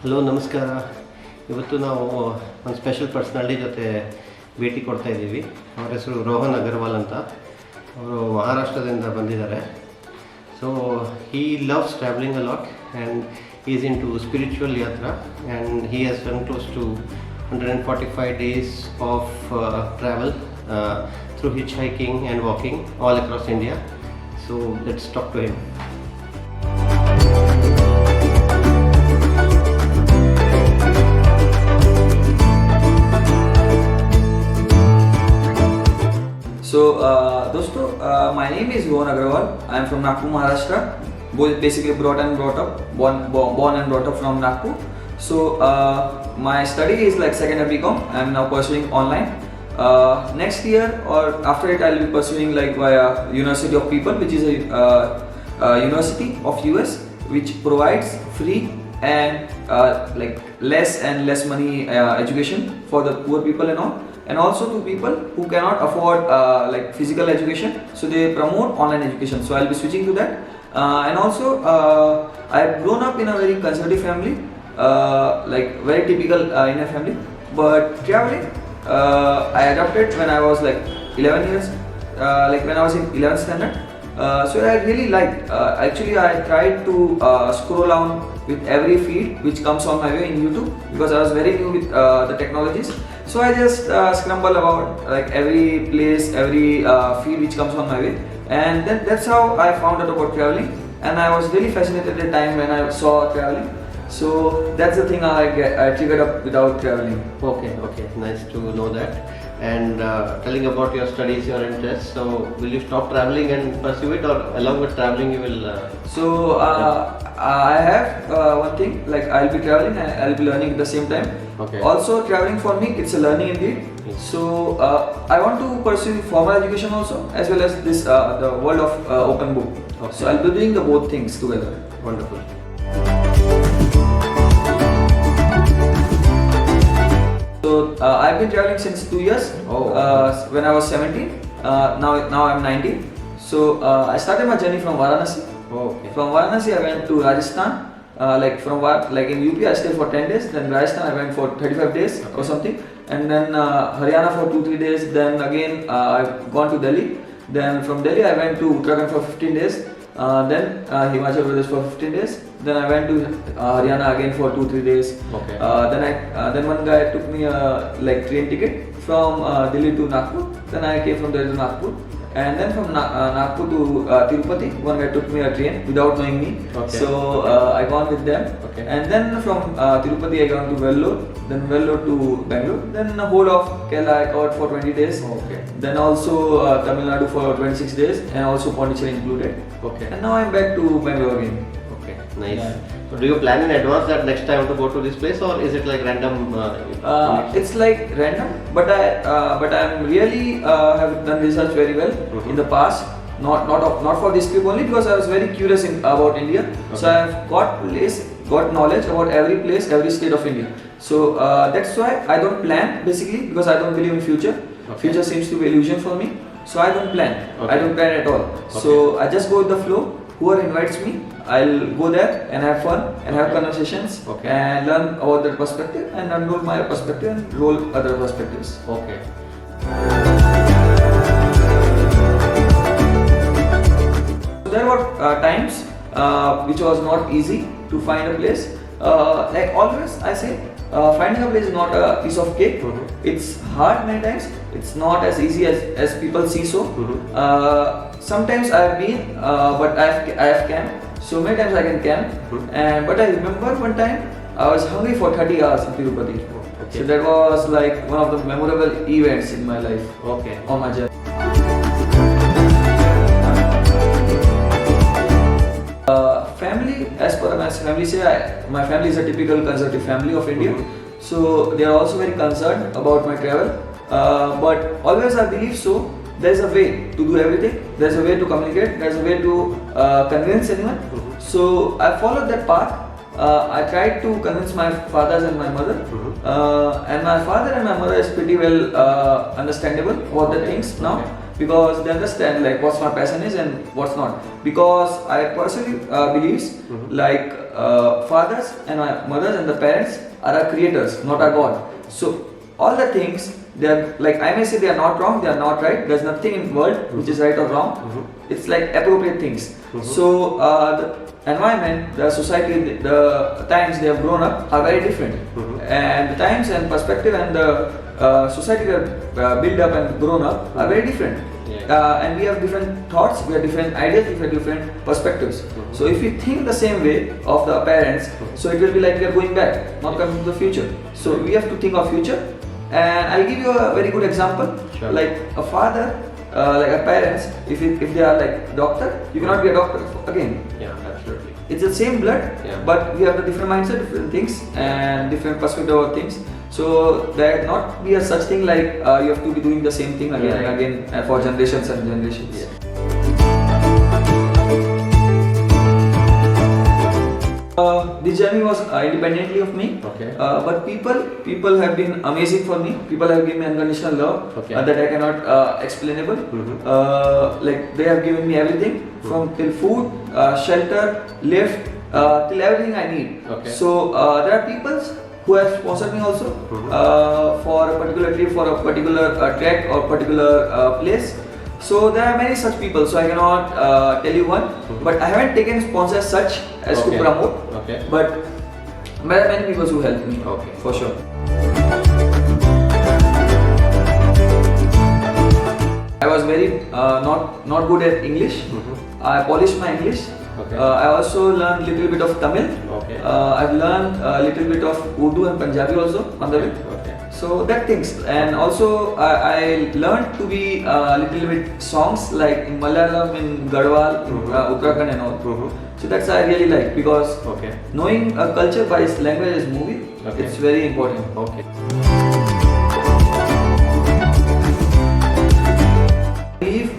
Hello ನಮಸ್ಕಾರ. ಇವತ್ತು ನಾವು ಒಂದು ಸ್ಪೆಷಲ್ ಪರ್ಸ್ನಾಲಿಟಿ ಜೊತೆ ಭೇಟಿ ಕೊಡ್ತಾ ಇದ್ದೀವಿ. ಅವರ ಹೆಸರು ರೋಹನ್ ಅಗರ್ವಾಲ್ ಅಂತ. ಅವರು ಮಹಾರಾಷ್ಟ್ರದಿಂದ ಬಂದಿದ್ದಾರೆ. So he loves traveling a lot and is into spiritual yatra and he has done close to 145 days of travel through hitchhiking and walking all across India. So let's talk to him. So, दोस्तों, my name is Rohan Agarwal. I am from Nagpur, Maharashtra. Basically born and brought up from Nagpur. So, my study is like secondary BCom. I am now pursuing online. Next year or after it, I will be pursuing like via University of People, which is a university of US, which provides free and like less and less money education for the poor people and all. And also to people who cannot afford like physical education, so they promote online education. So I'll be switching to that. And also I've grown up in a very conservative family, like very typical Indian family. But traveling, I adopted when I was like 11 years, like when I was in 11th standard. So I really liked. Actually, I tried to scroll down with every feed which comes on my way in YouTube, because I was very new with the technologies. So I just scramble about like every place, every feed which comes on my way, and then that's how I found out about traveling. And I was really fascinated at the time when I saw traveling. So that's the thing I triggered up without traveling. Okay, nice to know that. And telling about your studies, your interests. So will you stop traveling and pursue it, or along with traveling you will? So I have one thing, like I'll be traveling and I'll be learning at the same time. Okay. Also traveling for me, it's a learning indeed. Yes. So I want to pursue formal education also, as well as this the world of open book. Okay. So I'll be doing the both things together. Wonderful. So I've been traveling since 2 years. Oh. When I was 17, now I'm 19. So I started my journey from Varanasi. Okay. From Varanasi, I went to Rajasthan. Like in UP, I stayed for 10 days. Then Rajasthan, I went for 35 days or something. And then Haryana for 2-3 days. Then again, I've gone to Delhi. Then from Delhi, I went to Uttarakhand for 15 days. Then Himachal Pradesh for 15 days. Then I went to Haryana again for 2-3 days. Okay. Then one guy took me like train ticket from Delhi to Nagpur. Then I came from Delhi to Nagpur. And then from Nagpur to Tirupati, one guy took me a train without knowing me. Okay. So I gone with them. Okay. And then from Tirupati I gone to Vellore. Then Vellore to Bangalore. Then the whole of Kerala I covered for 20 days. Okay. Then also Tamil Nadu for 26 days, and also Pondicherry included. Okay. And now I'm back to Bangalore again. Okay. Nice. Yeah. So do you plan in advance that next time to go to this place, or is it like random? It's like random, but I'm really have done research very well in the past. Not for this trip only, because I was very curious about India. So Okay. I've got knowledge about every place, every state of India. So that's why I don't plan basically, because I don't believe in future. Okay. Future seems to be illusion for me. So I don't plan. Okay. I don't plan at all. So I just go with the flow. Whoever invites me, I'll go there and have fun and have Okay. conversations Okay. and learn about their perspective and unroll my perspective and roll other perspectives. Okay. So there were times which was not easy to find a place. Like always I say, finding a place is not a piece of cake. It's hard many times. It's not as easy as people see so. Sometimes I've been, but I have camped. So many times I can camp. But I remember one time I was hungry for 30 hours in Tirupati. Okay. So that was like one of the memorable events in my life Okay. on my journey. Family, as per my family say, my family is a typical conservative family of India. So they are also very concerned about my travel. But always I believe so. There's a way to do everything. There's a way to communicate. There's a way to convince anyone. So I followed that path. I tried to convince my fathers and my mother. And my father and my mother is pretty well understandable about the things now. Okay. because they understand like what's my passion is and what's not. Because I personally believes like fathers and my mothers and the parents are our creators, not our God. So all the things they are like, I may say they are not wrong, they are not right. There's nothing in world which is right or wrong. It's like appropriate things. So the environment, the society, the times they have grown up are very different, and the times and perspective and the society they have built up and grown up are very different. And we have different thoughts, we have different ideas, we have different perspectives. So if we think the same way of the parents, so it will be like we are going back, not coming to the future. So we have to think of future. And I'll give you a very good example. Sure. Like a father, like a parents, if they are like doctor, you cannot be a doctor again. Yeah, absolutely. It's the same blood, Yeah. but we have the different mindset, different things, and different perspective of things. So there not be a such thing like you have to be doing the same thing again and again for generations and generations. Yeah. This journey was independently of me, Okay. but people have been amazing for me. People have given me unconditional love Okay. that I cannot explainable. Like they have given me everything from till food, shelter, lift, till everything I need. Okay. So there are people who have sponsored me also for a particular trip, for a particular trek or particular place. So there are many such people, so I cannot tell you one, but I haven't taken sponsor as such as to Okay. promote, Okay. but there are many people who helped me, Okay. for sure. I was very not good at English. I polished my English. Okay. I also learned little bit of Tamil. Okay. I've learned a little bit of Urdu and Punjabi also on the way. Okay. So that things, and also I learned to be a little bit songs like in Malayalam, in Garhwal, Uttarakhand and all. So that's I really like, because Okay. knowing a culture by its language is movie, Okay. it's very important. Okay. I believe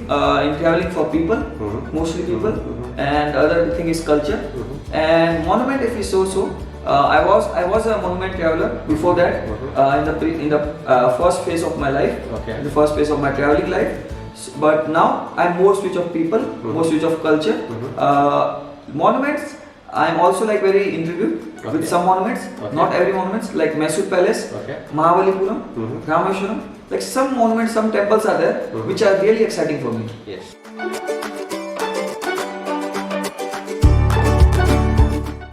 in traveling for people, mostly people, and other thing is culture. And monument, if we so. I was a monument traveler before that, in the first phase of my life, Okay. in the first phase of my traveling life. But now I'm more switch of people, more switch of culture. Monuments, I'm also like very intrigued with some monuments. Okay. Not every monuments, like Mysore Palace, Okay. Mahabalipuram, Rameshwaram. Like some monuments, some temples are there which are really exciting for me. Yes.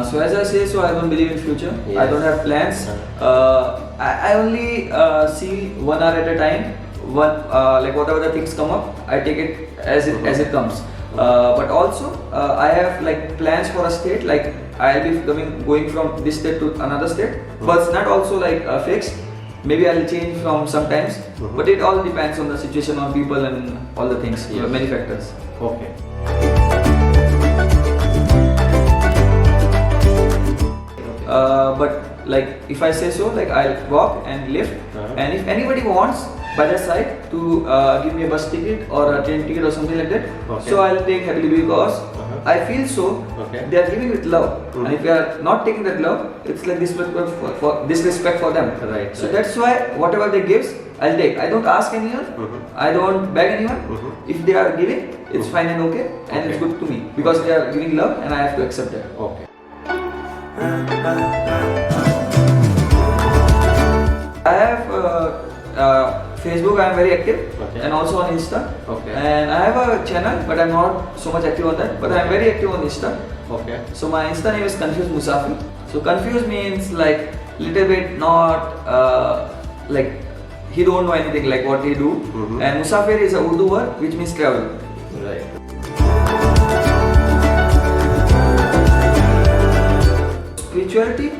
So as I say, so I don't believe in future. Yes. I don't have plans. I only see 1 hour at a time. Like whatever the things come up, I take it as it comes. But also I have like plans for a state. Like I'll be going from this state to another state, but it's not also like fixed. Maybe I'll change from sometimes, but it all depends on the situation, on people, and all the things. Yes. Many factors. Okay. But like if I say so, like I'll walk and lift, and if anybody wants by their side to give me a bus ticket or a train ticket or something like that, Okay. so I'll take happily, because I feel so Okay. they are giving with love, and if you are not taking that love, it's like disrespect for them. Right, So right. that's why whatever they gives, I'll take. I don't ask anyone, I don't beg anyone. If they are giving, it's fine and okay, and it's Okay. good to me, because they are giving love, and I have to accept it. Okay. I have Facebook. I am very active, Okay. and also on Insta. Okay. And I have a channel, but I'm not so much active on that. But I'm very active on Insta. Okay. So my Insta name is Confused Musafir. So confused means like little bit not like he don't know anything like what he do. And Musafir is a Urdu word which means travel. Right. Spirituality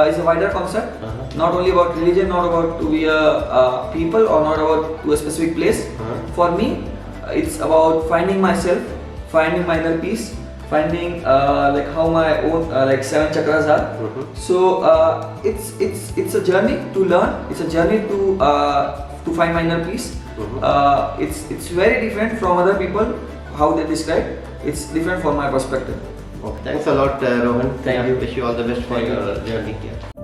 is a wider concept. Not only about religion, not about to be a people, or not about to a specific place. For me, it's about finding myself, finding my inner peace, finding like how my own like 7 chakras are. So it's a journey to learn. It's a journey to find my inner peace. It's very different from other people how they describe. It's different from my perspective. Thanks a lot, Rohan. Thank you. Wish you all the best for your journey here.